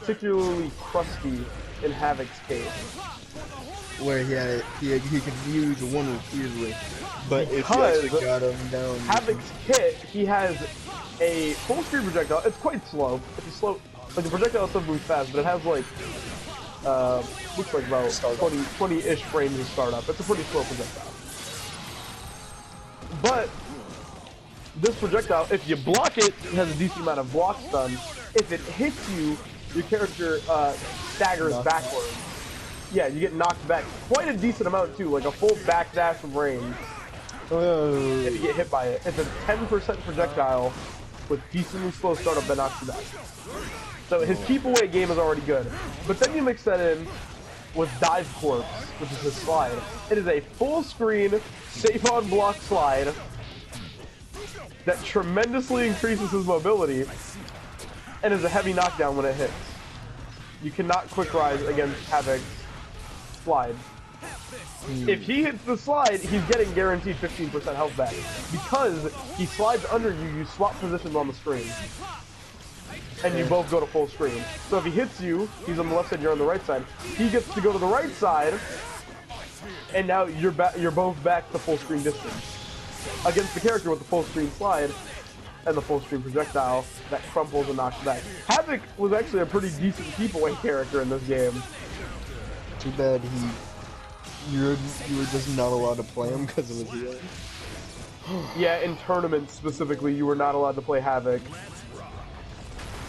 particularly crusty in Havoc's case. Where he can use one repeatedly, but if you Because actually got him down, Havoc's kit, he has a full screen projectile. It's quite slow. It's a slow, like the projectile itself moves fast, but it has like looks like about 20-ish frames of startup. It's a pretty slow projectile. But this projectile, if you block it, it has a decent amount of block stun. If it hits you, your character staggers backwards. Yeah, you get knocked back quite a decent amount too, like a full backdash from range. If you get hit by it, it's a 10% projectile with decently slow startup that knocks you back. So his keep away game is already good. But then you mix that in with Dive Corpse, which is his slide. It is a full screen, safe on block slide that tremendously increases his mobility and is a heavy knockdown when it hits. You cannot quick rise against Havoc's slide. If he hits the slide, he's getting guaranteed 15% health back. Because he slides under you, you swap positions on the screen. And you both go to full screen. So if he hits you, he's on the left side, you're on the right side. He gets to go to the right side, and now you're both back to full screen distance. Against the character with the full screen slide and the full screen projectile that crumples and knocks back. Havoc was actually a pretty decent keep away character in this game. Too bad you were just not allowed to play him because of his healing. Yeah, in tournaments specifically, you were not allowed to play Havoc.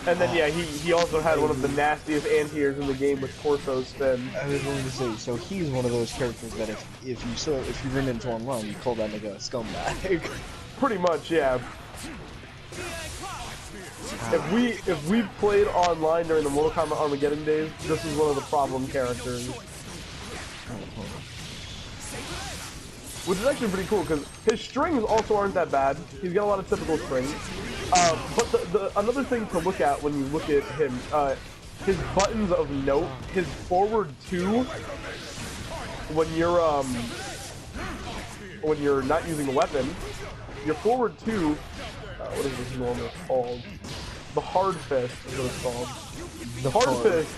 And then yeah, he also had one of the nastiest anti-airs in the game with Torso Spin. I was going to say, so he's one of those characters that if you run into online, you call that nigga a scumbag. Pretty much, yeah. If we played online during the Mortal Kombat Armageddon days, this is one of the problem characters. Which is actually pretty cool, because his strings also aren't that bad. He's got a lot of typical strings. But another thing to look at when you look at him, his buttons of note, his forward 2, when you're not using the weapon, your forward 2, what is this normally called? The hard fist is what it's called. The hard fist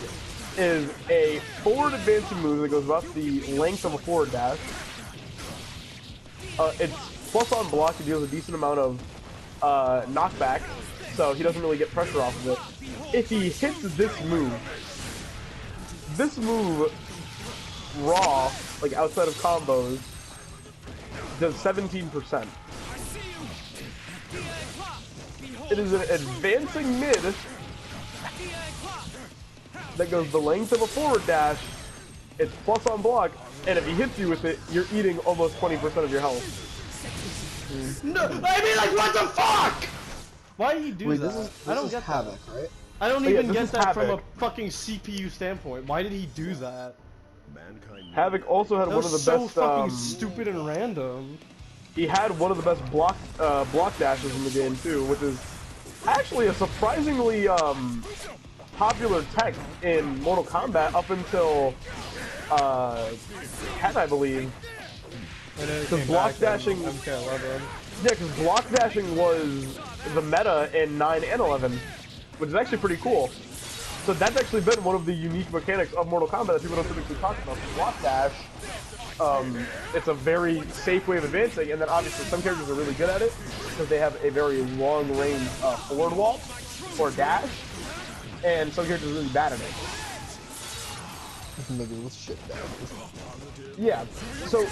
is a forward advancing move that goes about the length of a forward dash. It's plus on block, it deals a decent amount of knockback, so he doesn't really get pressure off of it. If he hits this move raw, like outside of combos, does 17%. It is an advancing mid that goes the length of a forward dash. It's plus on block, and if he hits you with it, you're eating almost 20% of your health. No, I mean, like, what the fuck? Why did he do that? I don't get Havoc, right? I don't even get that Havoc. from a fucking CPU standpoint. Why did he do that? Havoc also had That one of the was so best. fucking stupid and random. He had one of the best block dashes in the game too, which is actually a surprisingly popular tech in Mortal Kombat up until 10, I believe. Because block dashing, MK11. yeah, because block dashing was the meta in 9 and 11, which is actually pretty cool. So that's actually been one of the unique mechanics of Mortal Kombat that people don't typically talk about. Block dash, it's a very safe way of advancing, and then obviously some characters are really good at it because they have a very long range forward wall or dash, and some characters are really bad at it. Nigga, let's shit down. Yeah, so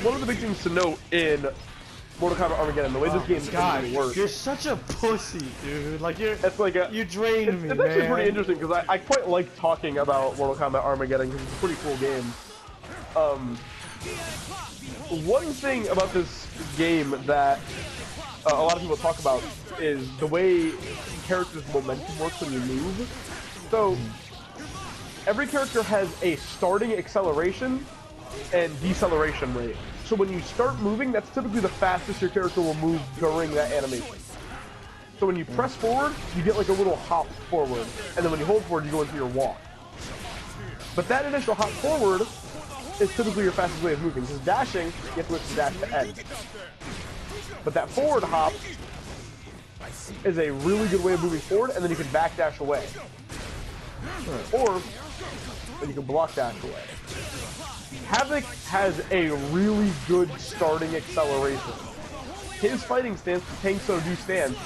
one of the big things to note in Mortal Kombat Armageddon, the way this game really works. You're such a pussy, dude. Like It's like you drained me, It's actually man. pretty interesting because I quite like talking about Mortal Kombat Armageddon because it's a pretty cool game. One thing about this game that a lot of people talk about is the way characters' momentum works when you move. So every character has a starting acceleration and deceleration rate. So when you start moving, that's typically the fastest your character will move during that animation. So when you press forward, you get like a little hop forward, and then when you hold forward, you go into your walk. But that initial hop forward is typically your fastest way of moving, because dashing, you have to wait for dash to end. But that forward hop is a really good way of moving forward, and then you can back dash away. or and you can block dash away. Havoc has a really good starting acceleration. His fighting stance, the Tank So Do stance,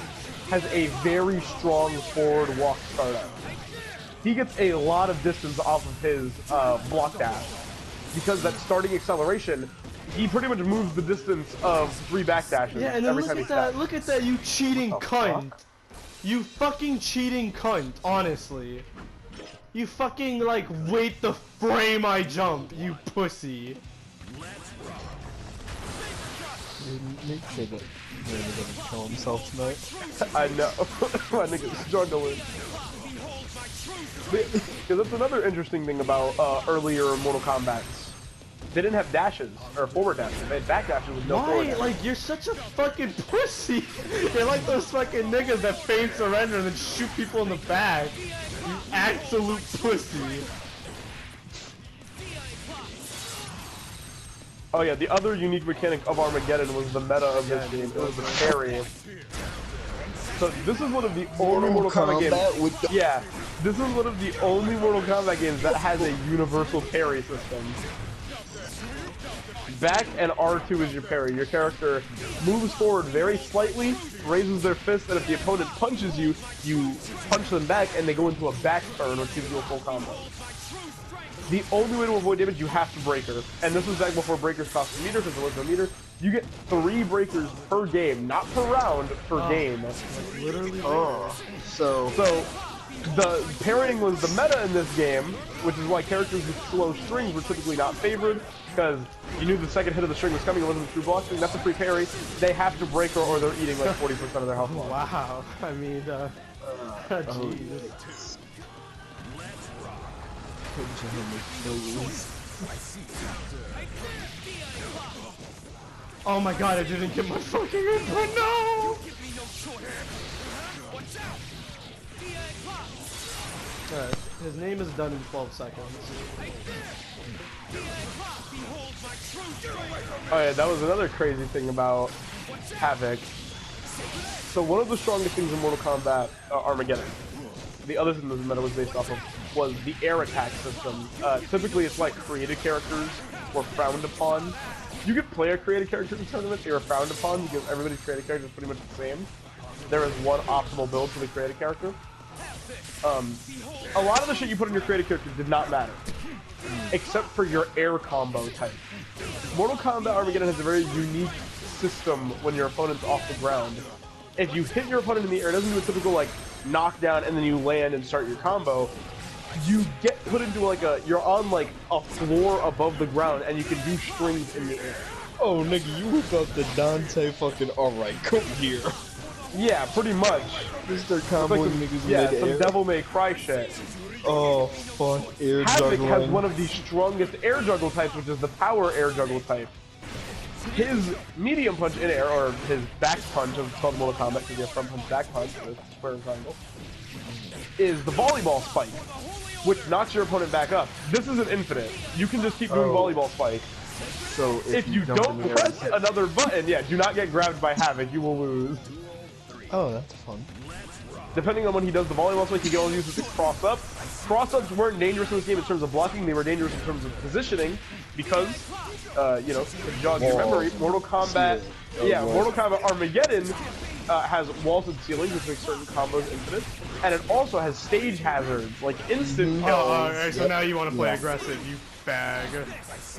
has a very strong forward walk startup. He gets a lot of distance off of his block dash because that starting acceleration, he pretty much moves the distance of 3 back dashes. Yeah, and then every look time at he that, steps. look at that, you cheating cunt. fuck? You fucking cheating cunt, honestly. You fucking, like, wait the frame I jump, you pussy. Make sure that Randy doesn't kill himself tonight. I know. My nigga's struggling. Because that's another interesting thing about earlier Mortal Kombat's. They didn't have dashes, or forward dashes. They had back dashes with no forward Why? dashes. Like, you're such a fucking pussy. You're like those fucking niggas that feign surrender and then shoot people in the back. You absolute pussy. Oh yeah, the other unique mechanic of Armageddon was the meta of this game. It was the parry. So this is one of the only Mortal Kombat games. with the Yeah, this is one of the only Mortal Kombat games that has a universal parry system. Back and R2 is your parry. Your character moves forward very slightly, raises their fist, and if the opponent punches you, you punch them back, and they go into a back turn, which gives you a full combo. The only way to avoid damage, you have to breaker. And this was back before breakers cost a meter, because there was no meter. You get 3 breakers per game, not per round, per game. Like, literally. So The parrying was the meta in this game, which is why characters with slow strings were typically not favored, because you knew the second hit of the string was coming, it wasn't a true block string, that's a free parry. They have to break or they're eating like 40% of their health. Wow. I mean, jeez. Oh my god, I didn't get my fucking input, no! Alright, his name is done in 12 seconds. Oh yeah, that was another crazy thing about Havoc. So one of the strongest things in Mortal Kombat Armageddon, the other thing that the meta was based off of, was the air attack system. Typically it's like created characters were frowned upon. You could play a created character in tournaments, they were frowned upon because everybody's created character is pretty much the same. There is one optimal build for the created character. A lot of the shit you put in your created character did not matter, except for your air combo type. Mortal Kombat Armageddon has a very unique system when your opponent's off the ground. If you hit your opponent in the air, it doesn't do a typical like knockdown and then you land and start your combo. You get put into like you're on like a floor above the ground and you can do strings in the air. oh nigga, you whip out the Dante fucking alright, come here. Yeah, pretty much. Mr. It's Combo like some, niggas yeah, mid some air. Devil May Cry shit. Oh fuck, air Havoc juggling. has one of the strongest air juggle types, which is the power air juggle type. His medium punch in air, or his back punch, as it's called in Mortal Kombat, because you have front punch, back punch, with square and triangle, is the volleyball spike, which knocks your opponent back up. This isn't infinite. You can just keep doing volleyball spike. So If you jump don't in the air, press another button, yeah, do not get grabbed by Havoc, you will lose. oh, that's fun. Depending on when he does the volleyball spike, he can only use the cross-up. Cross-ups weren't dangerous in this game in terms of blocking, they were dangerous in terms of positioning, because, you know, to jog your memory, Mortal Kombat, Mortal Kombat Armageddon has walls and ceilings, which make certain combos infinite, and it also has stage hazards, like instant kills. Alright, so now you want to play aggressive, you bag.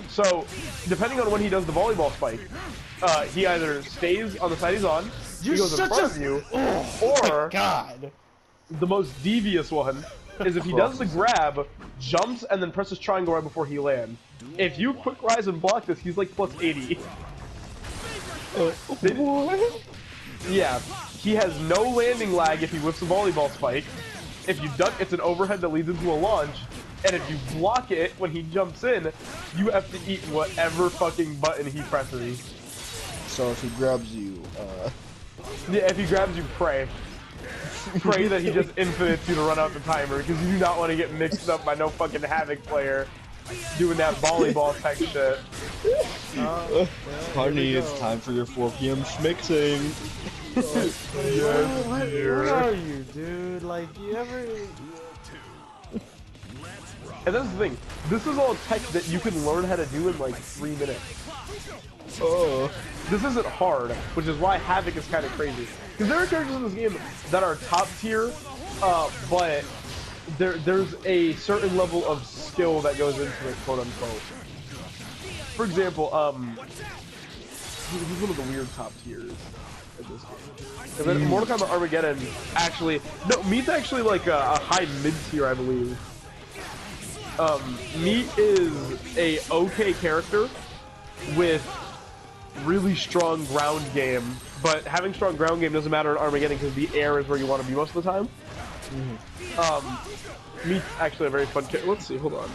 So, depending on when he does the volleyball spike, he either stays on the side he's on, he goes in front of you, or God. the most devious one is if he does the grab, jumps, and then presses triangle right before he lands. If you quick rise and block this, he's like plus 80. What? Yeah, he has no landing lag if he whips a volleyball spike. If you duck, it's an overhead that leads into a launch. And if you block it when he jumps in, you have to eat whatever fucking button he presses. So if he grabs you, Yeah, if he grabs you, pray. Pray that he just infinites you to run out the timer, because you do not want to get mixed up by no fucking Havoc player doing that volleyball tech shit. honey, it's time for your 4 p.m. schmixing. What are you, dude? Like, you ever... And that's the thing. This is all tech that you can learn how to do in like 3 minutes. Oh. This isn't hard, which is why Havoc is kind of crazy. Because there are characters in this game that are top tier, but there's a certain level of skill that goes into it, quote unquote. For example, who's one of the weird top tiers of this game? And then Mortal Kombat Armageddon actually, no, Meat's actually like a high mid tier, I believe. Meat is a okay character with really strong ground game, but having strong ground game doesn't matter in Armageddon because the air is where you want to be most of the time. Meat's actually a very fun character. Let's see, hold on.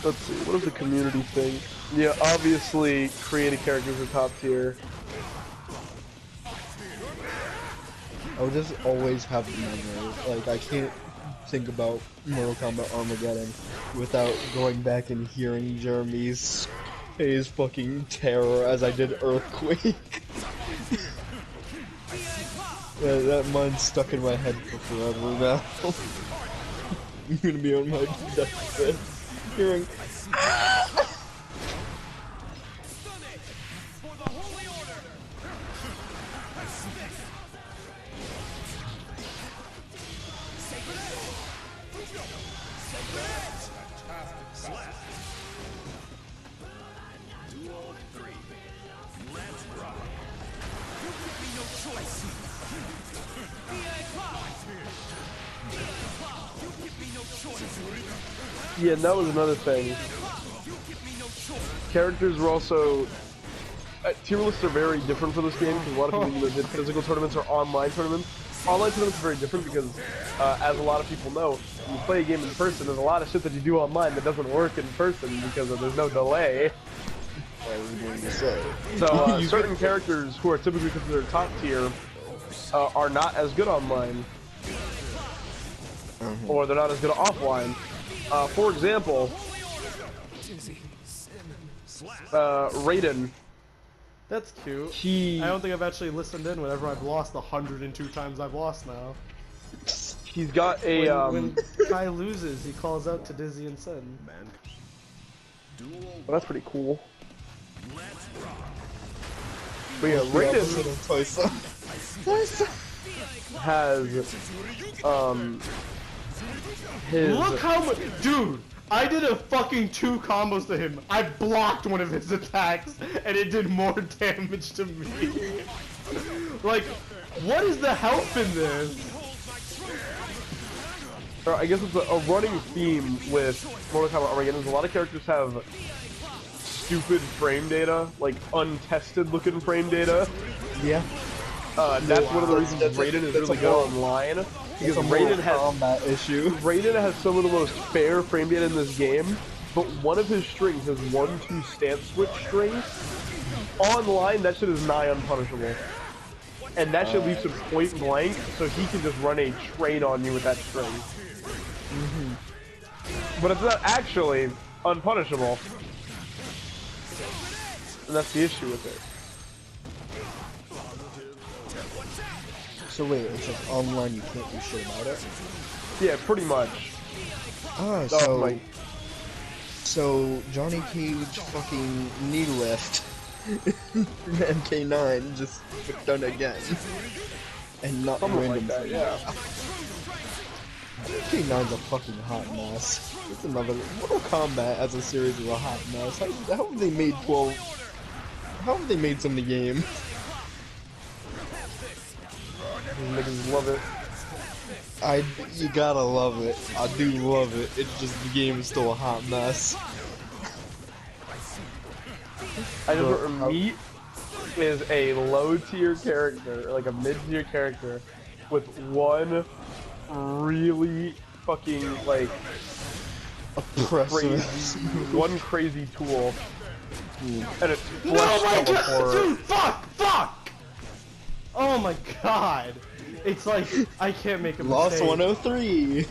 Let's see, what is the community thing? Yeah, obviously creative characters are top tier. I would just always have the memory. Like, I can't think about Mortal Kombat Armageddon without going back and hearing Jeremy's his fucking terror as I did Earthquake. Yeah, that mine's stuck in my head for forever now. I'm gonna be on my deathbed hearing. Yeah, and that was another thing. Characters were also... tier lists are very different for this game because a lot of people either did physical tournaments or online tournaments. Online tournaments are very different because, as a lot of people know, when you play a game in person, there's a lot of shit that you do online that doesn't work in person because there's no delay. I was going to say. So, certain characters who are typically considered top tier are not as good online. Or they're not as good offline. For example, Raiden. That's cute. He... I don't think I've actually listened in whenever I've lost 102 times I've lost now. He's got a, When Kai loses, he calls out to Dizzy and Sin. Well, that's pretty cool. But yeah, Raiden has, his... Look how much- Dude! I did a fucking 2 combos to him. I blocked one of his attacks, and it did more damage to me. Like, what is the health in this? I guess it's a running theme with Mortal Kombat Armageddon. A lot of characters have stupid frame data, like untested looking frame data. Yeah. That's one of the reasons Raiden is really good online. Because Raiden has combat issue. Raiden has some of the most fair frame data in this game, but one of his strings, his 1-2 stance switch string, online that shit is nigh unpunishable. And that shit leaves him point blank, so he can just run a train on you with that string. But it's not actually unpunishable. And that's the issue with it. So wait, it's just online, you can't do shit about it? Yeah, pretty much. Ah, Oh, so Johnny Cage fucking knee lift MK9 just done again. And not Something random. like that, yeah. MK9's a fucking hot mess. It's another Mortal Kombat as a series is a hot mess. How have they made 12? How have they made some of the game? Niggas love it. You gotta love it. I do love it. It's just the game is still a hot mess. I just remember Meat is a low tier character, like a mid tier character, with one really fucking like Oppressive. crazy, one crazy tool, and it's Oh my flesh god! for Dude, fuck! Oh my god! It's like, I can't make a Lost mistake. 103.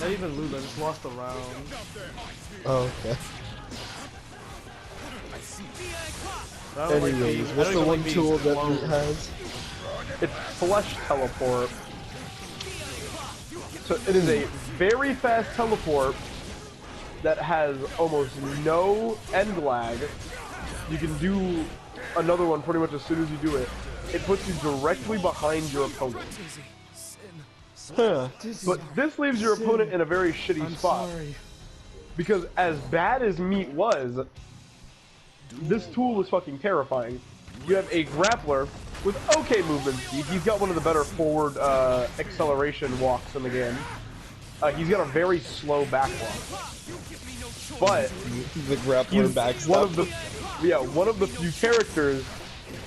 Not even Lula, just lost a round. Oh, okay. I don't like Anyways, being- I what's don't the even one like being tool that slow. Meat has? It's Flesh Teleport. So it is a very fast teleport that has almost no end lag. You can do another one pretty much as soon as you do it. It puts you directly behind your opponent. Huh. But this leaves your opponent in a very shitty I'm spot. sorry. Because as bad as Meat was, this tool was fucking terrifying. You have a grappler with okay movement speed. He's got one of the better forward acceleration walks in the game. He's got a very slow backwalk. But The grappler he's backstep. one of the few characters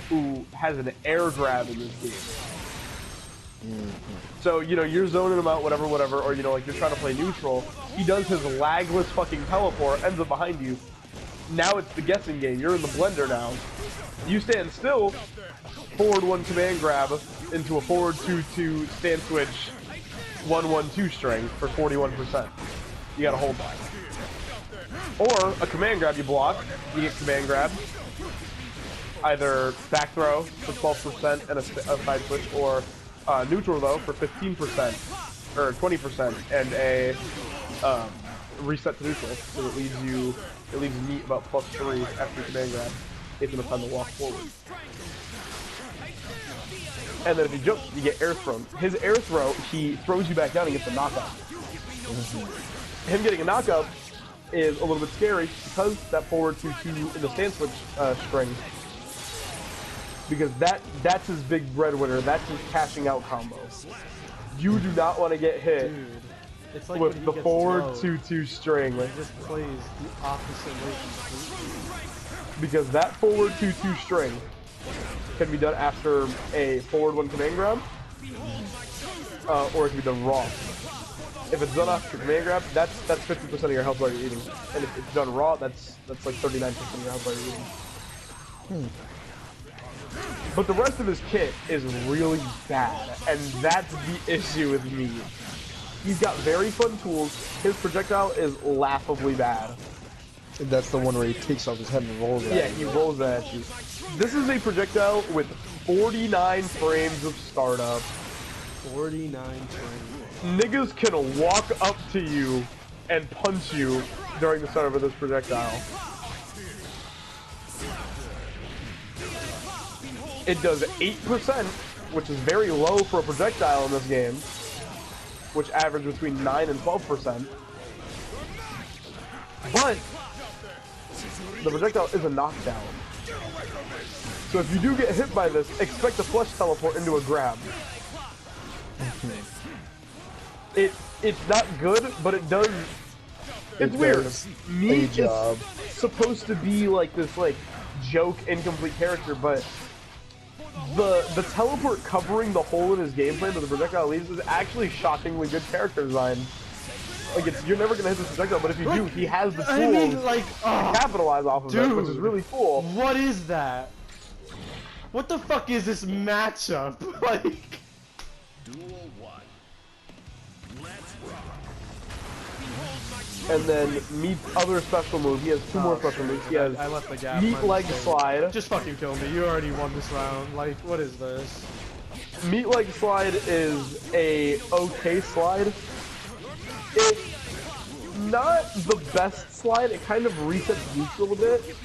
who has an air grab in this game. So, you know, you're zoning him out, whatever, or, you know, like, you're trying to play neutral. He does his lagless fucking teleport, ends up behind you. Now it's the guessing game. You're in the blender now. You stand still, forward 1 command grab into a forward 2-2 stand switch 1-1-2 string for 41%. You gotta hold that. Or a command grab, you block, you get command grab. Either back throw for 12% and a side switch, or neutral though for 15% or 20% and a reset to neutral. So it leaves Meat about +3 after command grab. Gives him a time to walk forward. And then if you jump, you get air thrown. His air throw, he throws you back down and gets a knockout. Him getting a knockout is a little bit scary because that forward 2-2 in the stand switch string. Because that's his big breadwinner. That's his cashing out combo. You do not want to get hit Dude, it's like with when he the gets forward slowed, 2-2 string. he just plays the opposite way completely. Because that forward 2-2 string can be done after a forward 1 command grab, or it can be done raw. If it's done after command grab, that's 50% of your health while you're eating, and if it's done raw, that's like 39% of your health while you're eating. But the rest of his kit is really bad, and that's the issue with me. He's got very fun tools. His projectile is laughably bad. And that's the one where he takes off his head and rolls it. Yeah, he rolls it at you. This is a projectile with 49 frames of startup. 49 frames. Niggas can walk up to you and punch you during the startup of this projectile. It does 8%, which is very low for a projectile in this game, which average between 9 and 12%. But the projectile is a knockdown. So if you do get hit by this, expect a flesh teleport into a grab. It's not good, but it does. It's weird. Meat is supposed to be like this joke incomplete character, but the teleport covering the hole in his gameplay that the projectile leaves is actually shockingly good character design. Like, you're never gonna hit this projectile, but if you do, he has the tools to capitalize off of it, which is really cool. What is that? What the fuck is this matchup? Like, Duel 1. Let's rock. And then Meat's other special move, he has two more special moves. He has I left the gap. Meat my Leg mistake. Slide. Just fucking kill me. You already won this round. Like, what is this? Meat Leg Slide is a okay slide. It's not the best slide. It kind of resets neutral a bit.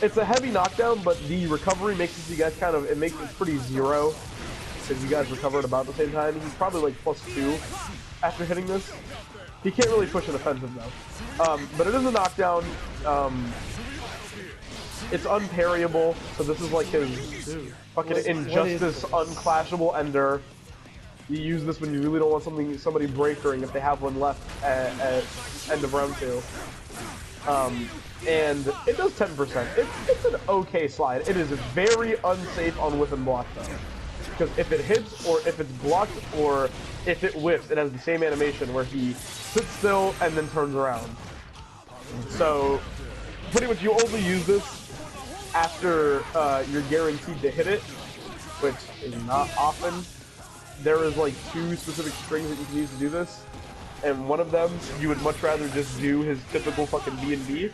It's a heavy knockdown, but the recovery makes it so you guys it makes it pretty zero. Because you guys recover at about the same time. He's probably like +2 after hitting this. He can't really push an offensive though. But it is a knockdown. It's unparryable, so this is like his fucking Injustice unclashable ender. You use this when you really don't want somebody breakering if they have one left at end of round 2. And it does 10%. It's an okay slide. It is very unsafe on whip and block though. Because if it hits, or if it's blocked, or if it whips, it has the same animation where he sits still and then turns around. So, pretty much you only use this after you're guaranteed to hit it, which is not often. There is like 2 specific strings that you can use to do this. and one of them you would much rather just do his typical fucking B&B.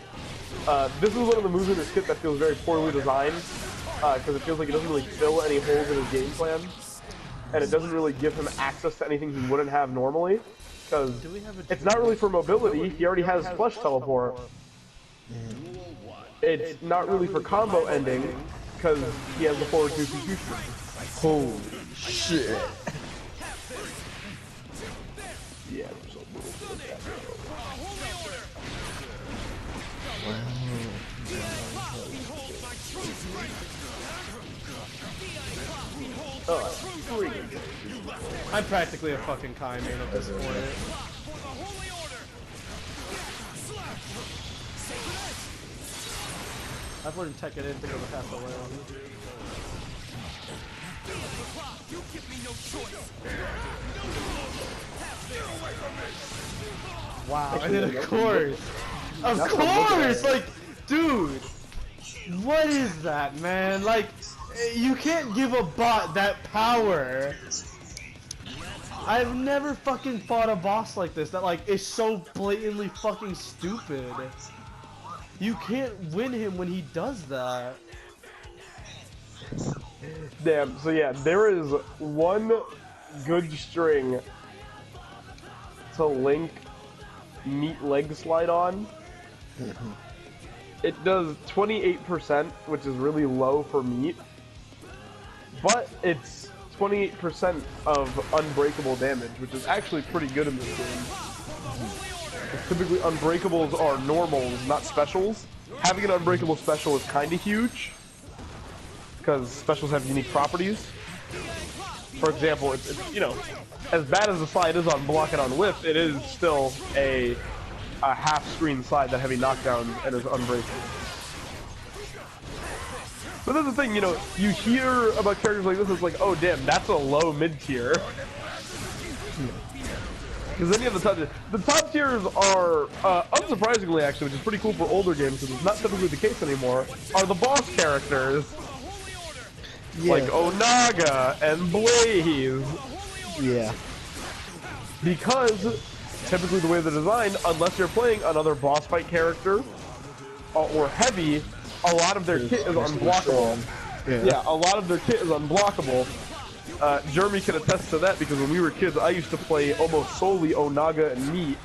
This is one of the moves in this kit that feels very poorly designed, because it feels like it doesn't really fill any holes in his game plan, and it doesn't really give him access to anything he wouldn't have normally, because it's not really for mobility. He already has Flesh Teleport. It's not really for combo ending, because he has the forward 2-2-2. Holy shit. Yeah, there's a little bit of that. I'm practically a fucking Kai main at this point. I've learned Tekken in to go the path away on. Wow, and then of course, like, dude, what is that, man? Like, you can't give a bot that power. I've never fucking fought a boss like this that like is so blatantly fucking stupid. You can't win him when he does that. Damn, so yeah, there is one good string to link Meat Leg Slide on. It does 28%, which is really low for Meat, but it's 28% of unbreakable damage, which is actually pretty good in this game. Typically, unbreakables are normals, not specials. Having an unbreakable special is kind of huge, because specials have unique properties. For example, it's, you know, as bad as the slide is on block and on whip, it is still a half-screen slide that heavy knockdown and is unbreakable. But that's the thing, you know, you hear about characters like this, it's like, oh damn, that's a low mid-tier. Because then you have the top tiers are, unsurprisingly actually, which is pretty cool for older games, because it's not typically the case anymore, are the boss characters. Yeah. Like Onaga and Blaze. Yeah. Because, typically the way they're designed, unless you're playing another boss fight character, or heavy, a lot of their kit is unblockable. Yeah, a lot of their kit is unblockable. Jeremy can attest to that because when we were kids, I used to play almost solely Onaga and Meat.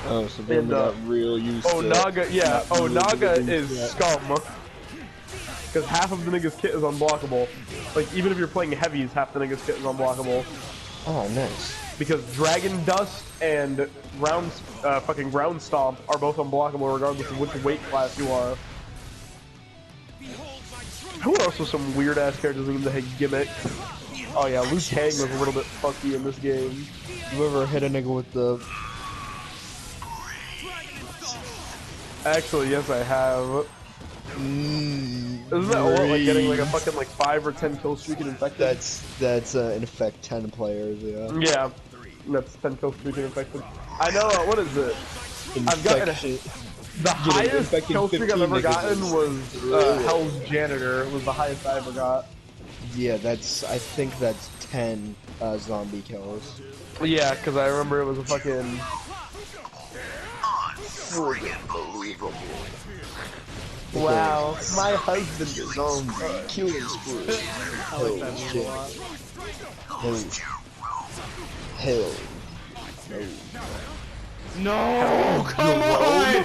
Oh, so Jeremy got real used to Onaga, yeah, Onaga is scum. Because half of the nigga's kit is unblockable. Like, even if you're playing heavies, half the nigga's kit is unblockable. Oh, nice. Because Dragon Dust and fucking Ground Stomp are both unblockable regardless of which weight class you are. Who are also some weird ass characters in the gimmick? Oh yeah, Liu Kang was a little bit funky in this game. You ever hit a nigga with the... Actually, yes I have. Isn't that what, like getting like a fucking like 5 or 10 kill streak in Infected? That's in effect 10 players, yeah. Yeah, that's 10 kill streak in Infected. I know, what is it? I've gotten the highest kill streak I've ever gotten was Hell's Janitor. It was the highest I ever got. Yeah, I think that's 10 zombie kills. Yeah, because I remember it was a fucking... Unbelievable. Wow, my husband is on Killing spree. I like that move a lot. Hell. No, come on!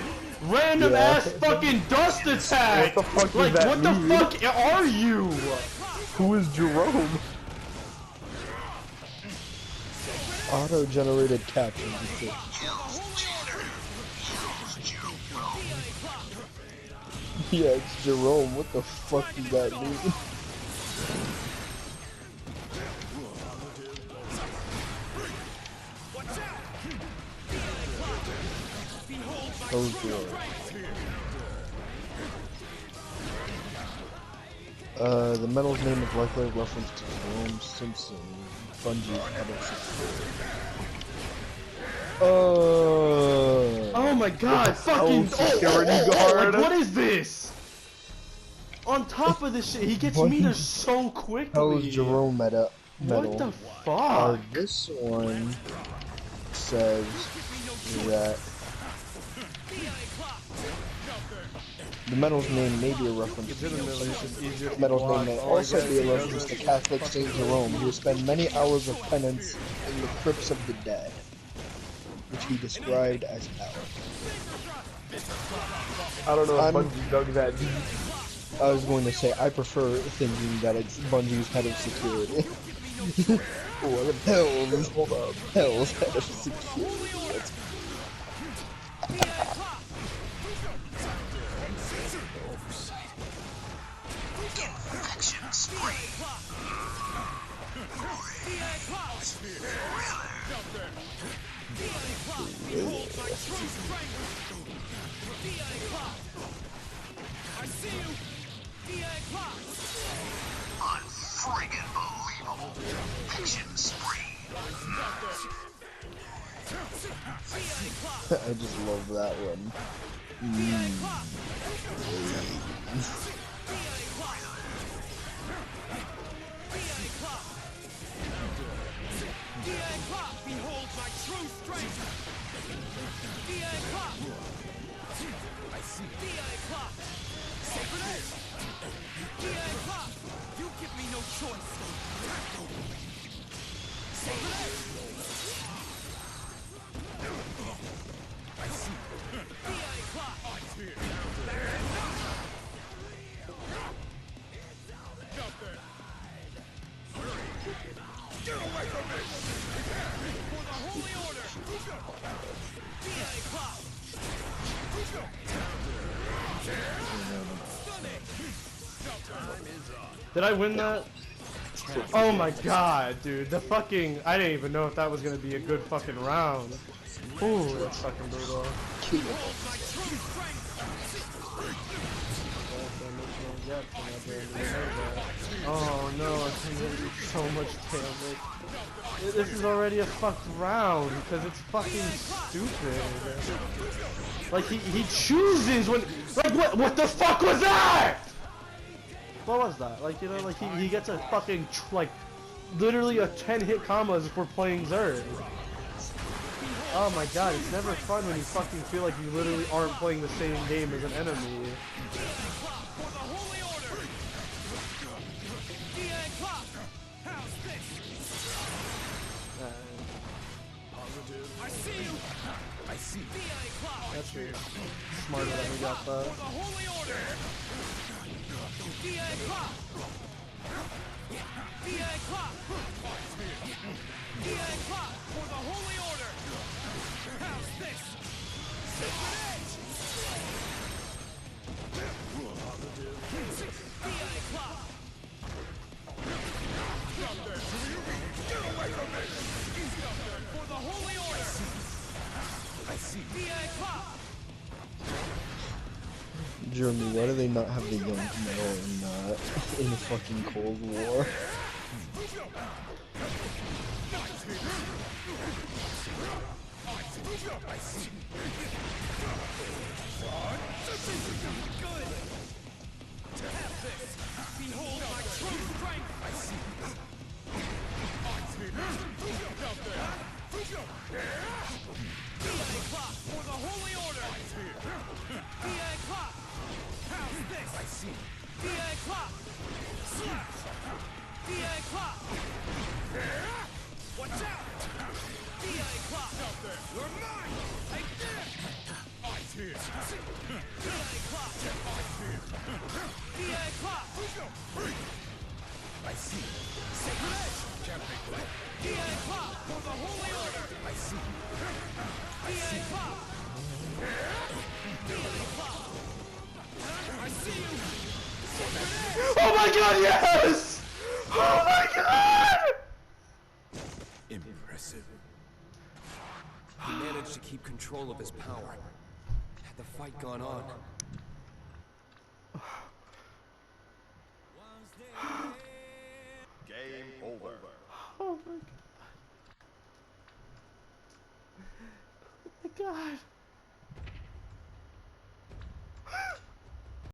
Random ass fucking dust attack! What the fuck like, does that what the mean? fuck are you? Who is Jerome? Auto-generated captions. Yeah, it's Jerome. What the fuck does that mean? Oh dear. The medal's name is likely a reference to Jerome Simpson, Bungie's Medal 64. Oh my god, fucking security guard. Like, what is this? On top of this shit, he gets meters so quickly. Hell's Jerome meta. medal. What the fuck? This one says that the medal's name may be a reference to Legitimately, it's just easier the to medal's block. name may All I also get be a is reference to Catholic Saint Jerome, who spent many hours of penance in the crypts of the dead, which he described as hell. I don't know if I'm- Bungie dug that deep. I was going to say, I prefer thinking that it's Bungie's head of security. Or Hell's, hold up, Hell's head of security. That's Infection spree. Unfriggin' believable. Infection spree. I just love that one. Behold my true strength! I see. Sacred Edge! You give me no choice! Sacred Edge! I see. Get away from me! For the Holy Order! Did I win that? Oh my god, dude. The fucking... I didn't even know if that was gonna be a good fucking round. Ooh, that's fucking brutal. Oh no, it's gonna do so much damage. This is already a fucked round because it's fucking stupid. Like he chooses when, like what the fuck was that? What was that? Like, you know, like he gets a fucking like literally a 10-hit combo as if we're playing Zerg. Oh my god, it's never fun when you fucking feel like you literally aren't playing the same game as an enemy. I see you! I see. That's weird. Smart that we got that. The Holy Order! For the Holy Order! How's this? Sacred Edge! Get away from me! For the Holy Order! I see. Jeremy, why do they not have the young medal in the fucking Cold War? I see. Behold my true strength! I see. For the Holy Order! How's this? I see. Watch out! You're mine! I did it! Eyes here! I see. Sacred Edge! Can't make that. For the Holy Order! I see. I see. I see you! Oh my god, yes! Oh my god! Impressive. He managed to keep control of his power. Had the fight gone on. Game over. Oh my god. Oh my god.